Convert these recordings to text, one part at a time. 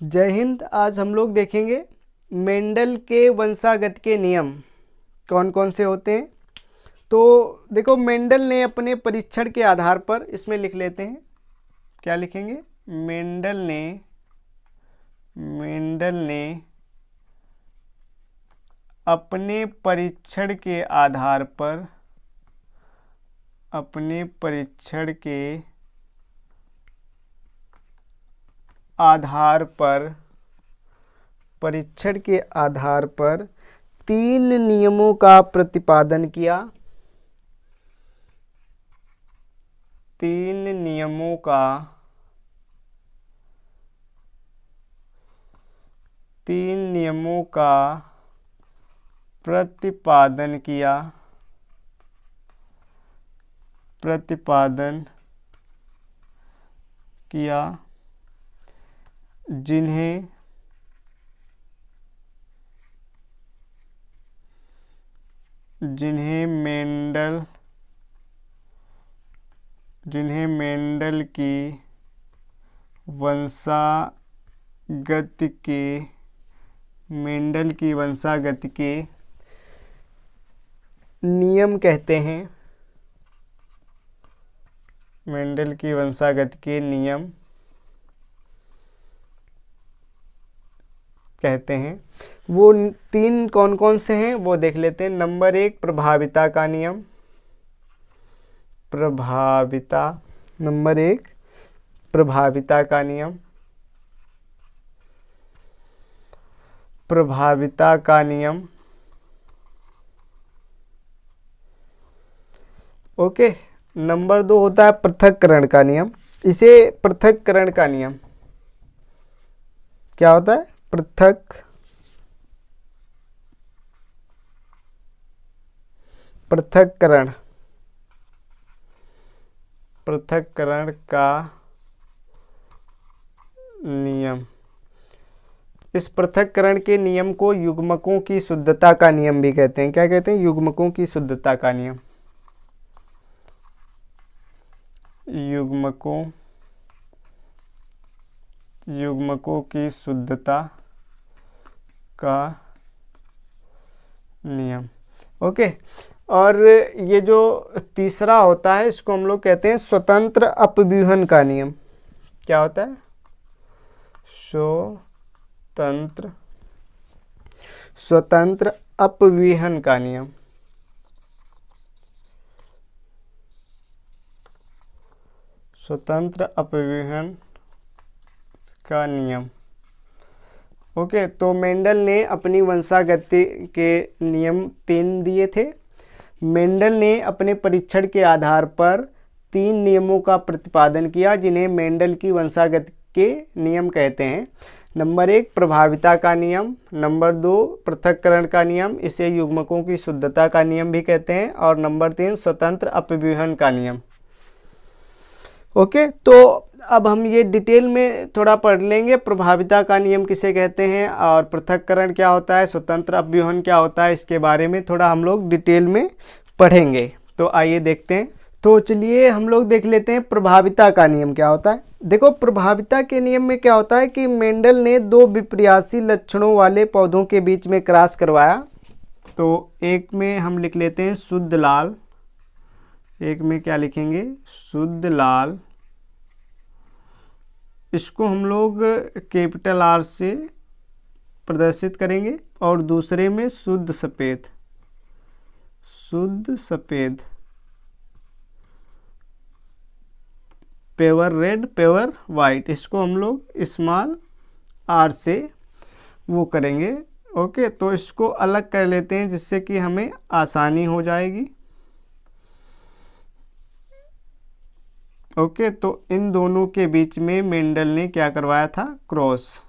जय हिंद। आज हम लोग देखेंगे मेंडल के वंशागत के नियम कौन कौन से होते हैं। तो देखो, मेंडल ने अपने परीक्षण के आधार पर, इसमें लिख लेते हैं, क्या लिखेंगे? मेंडल ने अपने परीक्षण के आधार पर तीन नियमों का प्रतिपादन किया। प्रतिपादन किया जिन्हें मेंडल की वंशागत के नियम कहते हैं। मेंडल की वंशागत के नियम कहते हैं। वो तीन कौन कौन से हैं वो देख लेते हैं। नंबर 1, प्रभाविता का नियम। नंबर 1, प्रभाविता का नियम। ओके। नंबर 2 होता है पृथक्करण का नियम। इसे पृथक्करण का नियम क्या होता है? पृथक्करण का नियम। इस पृथक्करण के नियम को युग्मकों की शुद्धता का नियम भी कहते हैं। क्या कहते हैं? युग्मकों की शुद्धता का नियम। युग्मकों की शुद्धता का नियम। ओके। और ये जो तीसरा होता है इसको हम लोग कहते हैं स्वतंत्र अपव्यूहन का नियम। क्या होता है? स्वतंत्र अपव्यूहन का नियम। स्वतंत्र अपव्यूहन का नियम। ओके। तो मेंडल ने अपनी वंशागति के नियम 3 दिए थे। मेंडल ने अपने परीक्षण के आधार पर 3 नियमों का प्रतिपादन किया जिन्हें मेंडल की वंशागति के नियम कहते हैं। नंबर 1, प्रभाविता का नियम। नंबर 2, पृथक्करण का नियम, इसे युग्मकों की शुद्धता का नियम भी कहते हैं। और नंबर 3, स्वतंत्र अपव्यूहन का नियम। ओके। तो अब हम ये डिटेल में थोड़ा पढ़ लेंगे। प्रभाविता का नियम किसे कहते हैं और पृथक्करण क्या होता है, स्वतंत्र अपव्यूहन क्या होता है, इसके बारे में थोड़ा हम लोग डिटेल में पढ़ेंगे। तो आइए देखते हैं। तो चलिए हम लोग देख लेते हैं प्रभाविता का नियम क्या होता है। देखो, प्रभाविता के नियम में क्या होता है कि मेंडल ने 2 विपर्यासी लक्षणों वाले पौधों के बीच में क्रॉस करवाया। तो एक में हम लिख लेते हैं शुद्ध लाल। एक में क्या लिखेंगे? शुद्ध लाल। इसको हम लोग कैपिटल R से प्रदर्शित करेंगे। और दूसरे में शुद्ध सफ़ेद। पेवर रेड, पेवर वाइट, इसको हम लोग स्मॉल R से वो करेंगे। ओके। तो इसको अलग कर लेते हैं जिससे कि हमें आसानी हो जाएगी। ओके। तो इन दोनों के बीच में मेंडल ने क्या करवाया था? क्रॉस।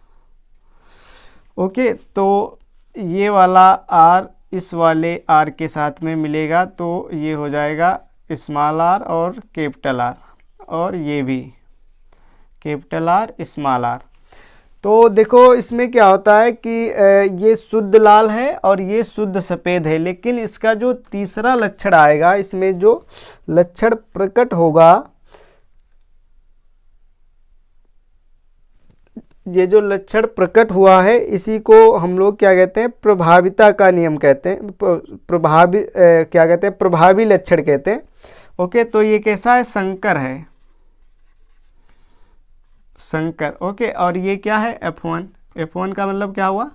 ओके। तो ये वाला R इस वाले R के साथ में मिलेगा तो ये हो जाएगा स्मॉल R और कैपिटल R, और ये भी कैपिटल R स्मॉल R। तो देखो, इसमें क्या होता है कि ये शुद्ध लाल है और ये शुद्ध सफ़ेद है, लेकिन इसका जो तीसरा लक्षण आएगा, इसमें जो लक्षण प्रकट होगा ये जो लक्षण प्रकट हुआ है इसी को हम लोग क्या कहते हैं, प्रभाविता का नियम कहते हैं, क्या कहते हैं, प्रभावी लक्षण कहते हैं। ओके, तो ये कैसा है, संकर है, संकर। ओके, और ये क्या है, F1। F1 का मतलब क्या हुआ,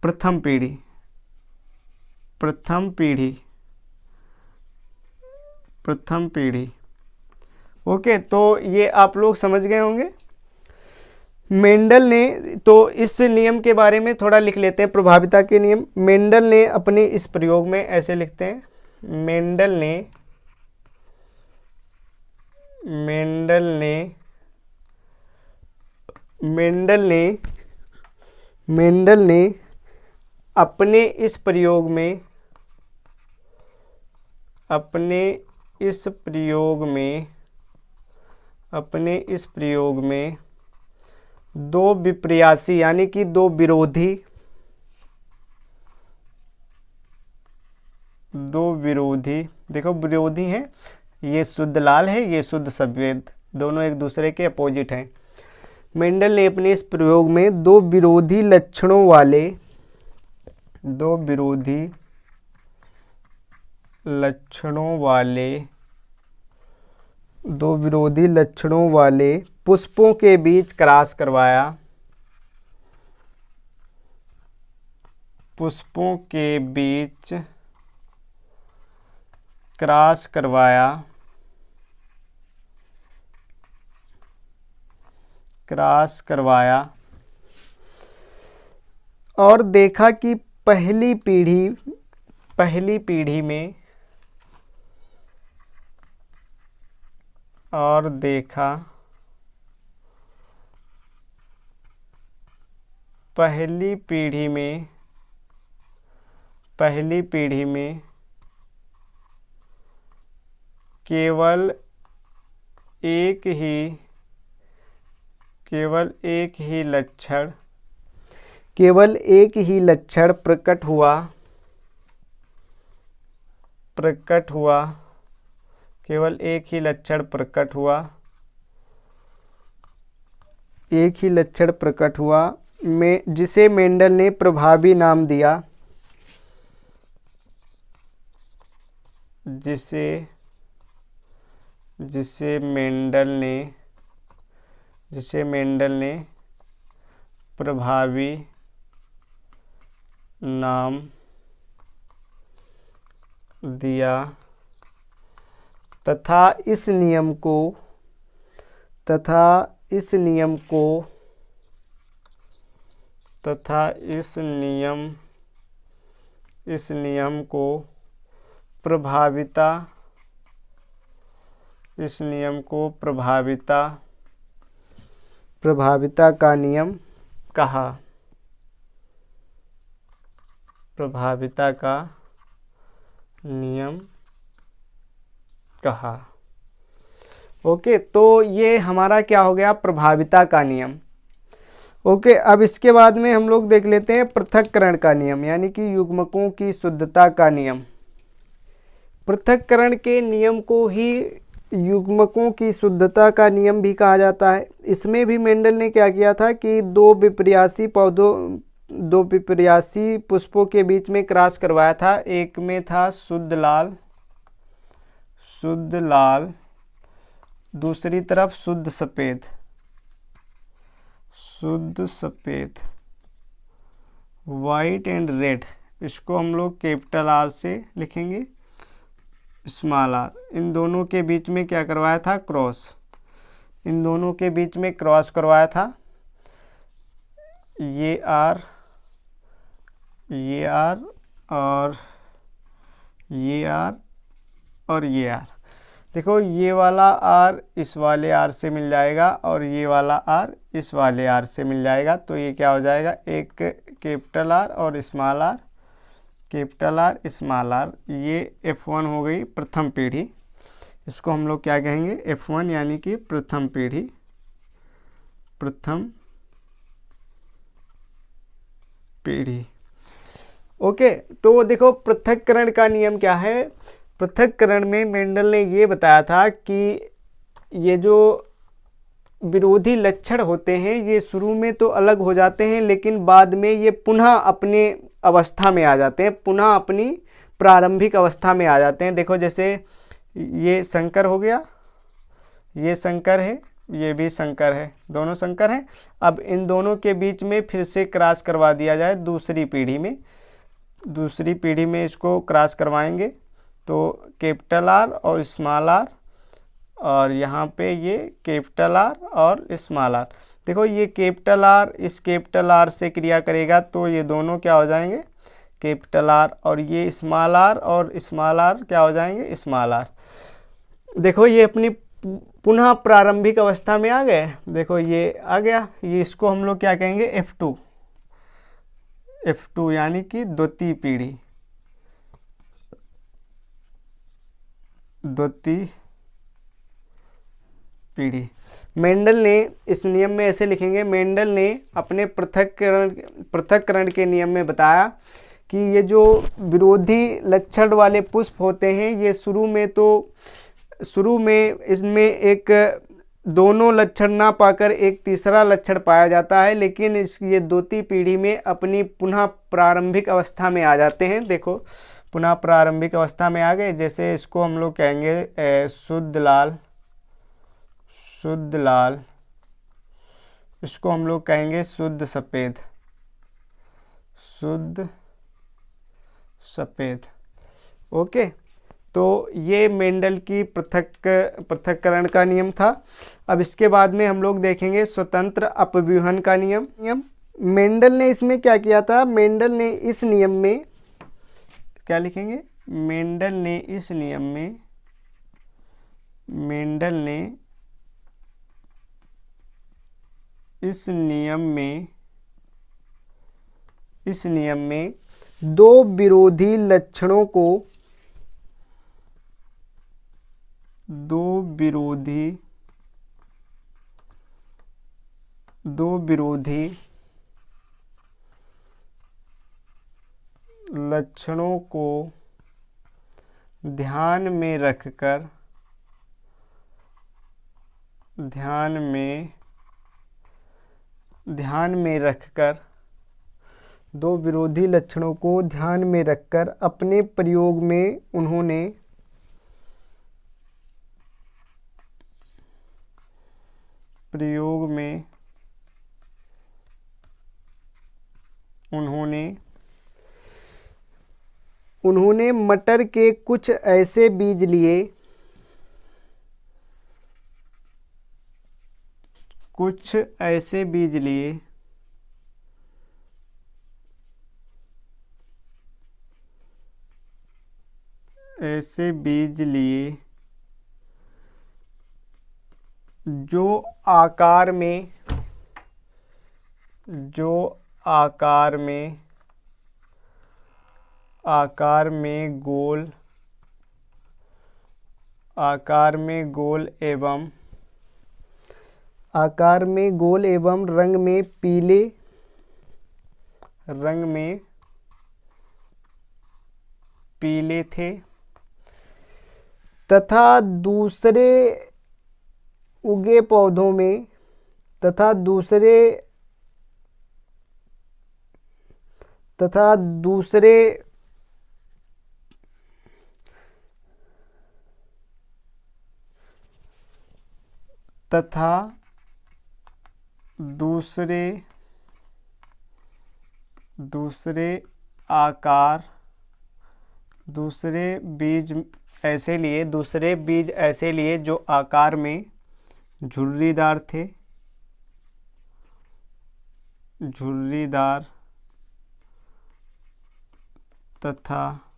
प्रथम पीढ़ी, प्रथम पीढ़ी, प्रथम पीढ़ी। ओके, तो ये आप लोग समझ गए होंगे। मेंडल ने, तो इस नियम के बारे में थोड़ा लिख लेते हैं, प्रभाविता के नियम। मेंडल ने अपने इस प्रयोग में ऐसे लिखते हैं, मेंडल ने अपने इस प्रयोग में दो विपर्यासी यानी कि दो विरोधी देखो विरोधी हैं, ये शुद्ध लाल है, ये शुद्ध सफेद, दोनों एक दूसरे के अपोजिट हैं। मेंडल ने अपने इस प्रयोग में दो विरोधी लक्षणों वाले पुष्पों के बीच क्रॉस करवाया, पुष्पों के बीच क्रॉस करवाया और देखा कि पहली पीढ़ी में केवल एक ही लक्षण प्रकट हुआ, केवल एक ही लक्षण प्रकट हुआ में जिसे मेंडल ने प्रभावी नाम दिया, जिसे मेंडल ने प्रभावी नाम दिया तथा इस नियम को प्रभाविता का नियम कहा, प्रभाविता का नियम कहा। ओके, तो ये हमारा क्या हो गया, प्रभाविता का नियम। ओके, अब इसके बाद में हम लोग देख लेते हैं पृथक्करण का नियम, यानी कि युग्मकों की शुद्धता का नियम। पृथक्करण के नियम को ही युग्मकों की शुद्धता का नियम भी कहा जाता है। इसमें भी मेंडल ने क्या किया था कि दो विपर्यासी पुष्पों के बीच में क्रॉस करवाया था। एक में था शुद्ध लाल, दूसरी तरफ शुद्ध सफेद, वाइट एंड रेड। इसको हम लोग कैपिटल आर से लिखेंगे, स्मॉल आर। इन दोनों के बीच में क्या करवाया था, क्रॉस करवाया था। ये आर और ये आर। देखो ये वाला आर इस वाले आर से मिल जाएगा और ये वाला आर इस वाले आर से मिल जाएगा, तो ये क्या हो जाएगा, एक कैपिटल आर और small R, capital R small R. ये F1 हो गई प्रथम पीढ़ी। इसको हम लोग क्या कहेंगे, F1 यानी कि प्रथम पीढ़ी। ओके, तो देखो पृथक्करण का नियम क्या है। पृथक्करण में मेंडल ने ये बताया था कि ये जो विरोधी लक्षण होते हैं ये शुरू में तो अलग हो जाते हैं, लेकिन बाद में ये पुनः अपने अवस्था में आ जाते हैं, पुनः अपनी प्रारंभिक अवस्था में आ जाते हैं। देखो जैसे ये संकर हो गया, ये संकर है, ये भी संकर है, दोनों संकर हैं। अब इन दोनों के बीच में फिर से क्रॉस करवा दिया जाए दूसरी पीढ़ी में, दूसरी पीढ़ी में इसको क्रॉस करवाएंगे तो कैपिटल आर और स्मॉल आर, और यहाँ पे ये कैपिटल आर और स्मॉल आर। देखो ये कैपिटल आर इस कैपिटल आर से क्रिया करेगा तो ये दोनों क्या हो जाएंगे, कैपिटल आर, और ये स्मॉल आर और स्मॉल आर क्या हो जाएंगे, स्मॉल आर। देखो ये अपनी पुनः प्रारंभिक अवस्था में आ गए। देखो ये आ गया, ये इसको हम लोग क्या कहेंगे, F2, F2 यानी कि द्वितीय पीढ़ी, द्वितीय पीढ़ी। मेंडल ने इस नियम में ऐसे लिखेंगे, मेंडल ने अपने पृथक्करण के नियम में बताया कि ये जो विरोधी लक्षण वाले पुष्प होते हैं ये शुरू में इसमें एक दोनों लक्षण ना पाकर एक तीसरा लक्षण पाया जाता है, लेकिन ये द्वितीय पीढ़ी में अपनी पुनः प्रारंभिक अवस्था में आ जाते हैं। देखो पुनः प्रारंभिक अवस्था में आ गए। जैसे इसको हम लोग कहेंगे शुद्ध लाल, शुद्ध लाल, इसको हम लोग कहेंगे शुद्ध सफ़ेद, शुद्ध सफ़ेद। ओके, तो ये मेंडल की पृथक्करण का नियम था। अब इसके बाद में हम लोग देखेंगे स्वतंत्र अपव्यूहन का नियम। मेंडल ने इसमें क्या किया था, मेंडल ने इस नियम में क्या लिखेंगे, मेंडल ने इस नियम में, मेंडल ने इस नियम में दो विरोधी लक्षणों को, दो विरोधी लक्षणों को ध्यान में रखकर, दो विरोधी लक्षणों को ध्यान में रखकर अपने प्रयोग में उन्होंने मटर के कुछ ऐसे बीज लिए, जो आकार में गोल एवं रंग में पीले थे, तथा दूसरे उगे पौधों में दूसरे बीज ऐसे लिए जो आकार में झुर्रीदार थे, तथा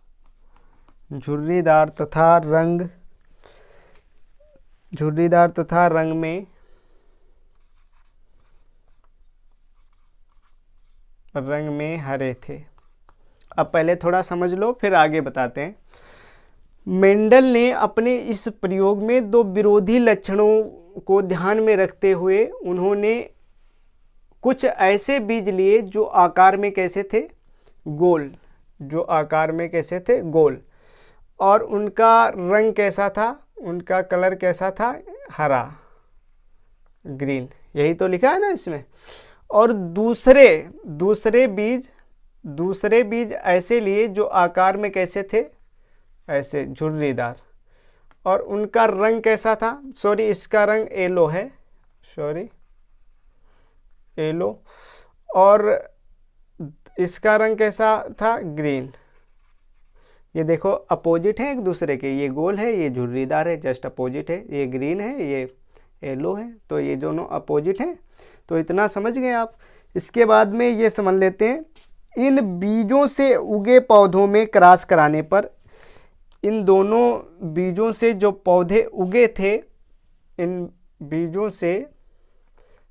रंग में हरे थे। अब पहले थोड़ा समझ लो फिर आगे बताते हैं। मेंडल ने अपने इस प्रयोग में दो विरोधी लक्षणों को ध्यान में रखते हुए उन्होंने कुछ ऐसे बीज लिए जो आकार में कैसे थे, गोल, और उनका रंग कैसा था, उनका कलर कैसा था, हरा। ग्रीन, यही तो लिखा है ना इसमें। और दूसरे बीज ऐसे लिए जो आकार में कैसे थे, ऐसे झुर्रीदार, और उनका रंग कैसा था, सॉरी इसका रंग येलो है, सॉरी येलो, और इसका रंग कैसा था, ग्रीन। ये देखो अपोजिट है एक दूसरे के, ये गोल है ये झुर्रीदार है, जस्ट अपोजिट है, ये ग्रीन है ये येलो है, तो ये दोनों अपोजिट हैं। तो इतना समझ गए आप। इसके बाद में ये समझ लेते हैं, इन बीजों से उगे पौधों में क्रॉस कराने पर, इन दोनों बीजों से जो पौधे उगे थे, इन बीजों से,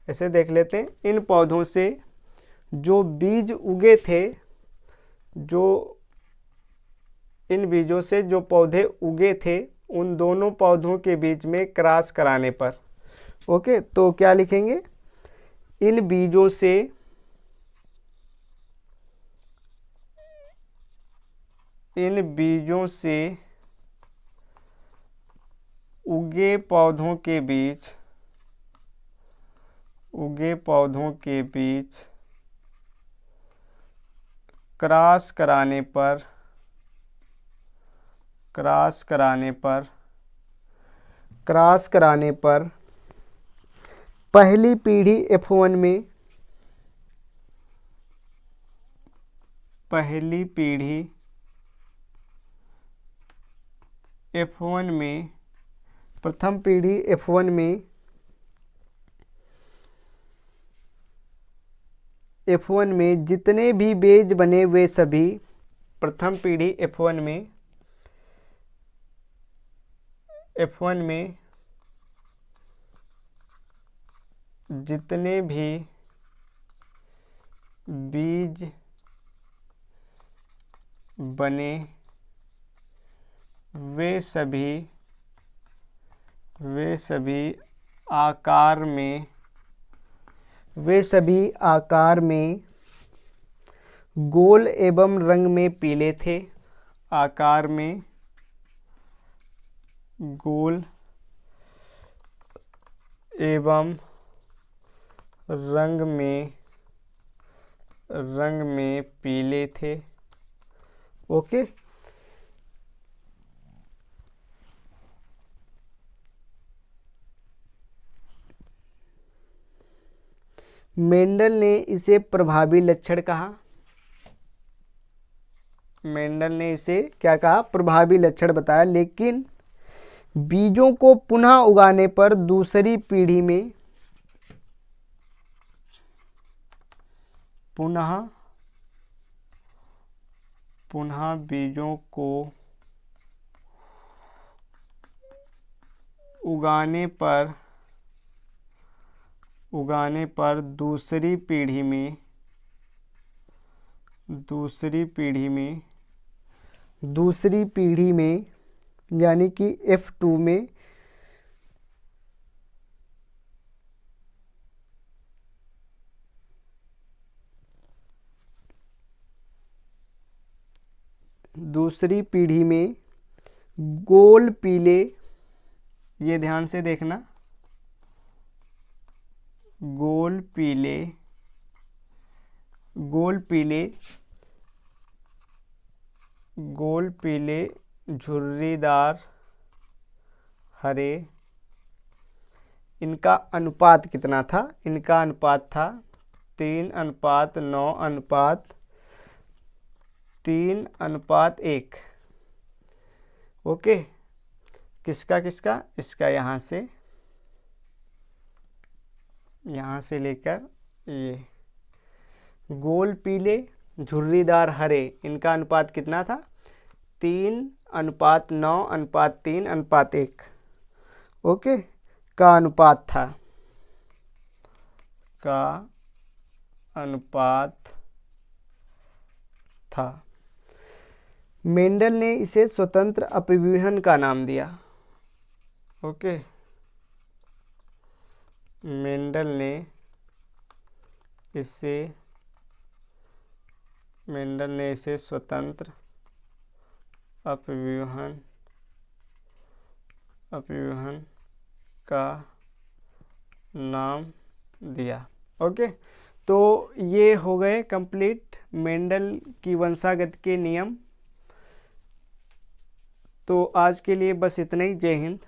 ऐसे देख लेते हैं, इन पौधों से जो बीज उगे थे, जो इन बीजों से जो पौधे उगे थे, उन दोनों पौधों के बीच में क्रॉस कराने पर, ओके, तो क्या लिखेंगे, इन बीजों से उगे पौधों के बीच क्रॉस कराने पर पहली पीढ़ी F1 में प्रथम पीढ़ी F1 में जितने भी बीज बने वे सभी, प्रथम पीढ़ी F1 में जितने भी बीज बने वे सभी आकार में गोल एवं रंग में पीले थे, आकार में गोल एवं रंग में पीले थे, ओके। मेंडल ने इसे प्रभावी लक्षण कहा, मेंडल ने इसे क्या कहा, प्रभावी लक्षण बताया। लेकिन बीजों को पुनः उगाने पर दूसरी पीढ़ी में पुनः बीजों को उगाने पर दूसरी पीढ़ी में यानी कि F2 में गोल पीले, ये ध्यान से देखना, गोल पीले झुर्रीदार हरे, इनका अनुपात कितना था, इनका अनुपात था 3:9:3:1, ओके। किसका, इसका यहाँ से लेकर ये गोल पीले झुर्रीदार हरे, इनका अनुपात कितना था, 3:9:3:1, ओके, का अनुपात था। मेंडल ने इसे स्वतंत्र अपव्यूहन का नाम दिया, ओके। मेंडल ने इसे स्वतंत्र अपव्यूहन का नाम दिया। ओके, तो ये हो गए कंप्लीट मेंडल की वंशागत के नियम। तो आज के लिए बस इतना ही। जय हिंद।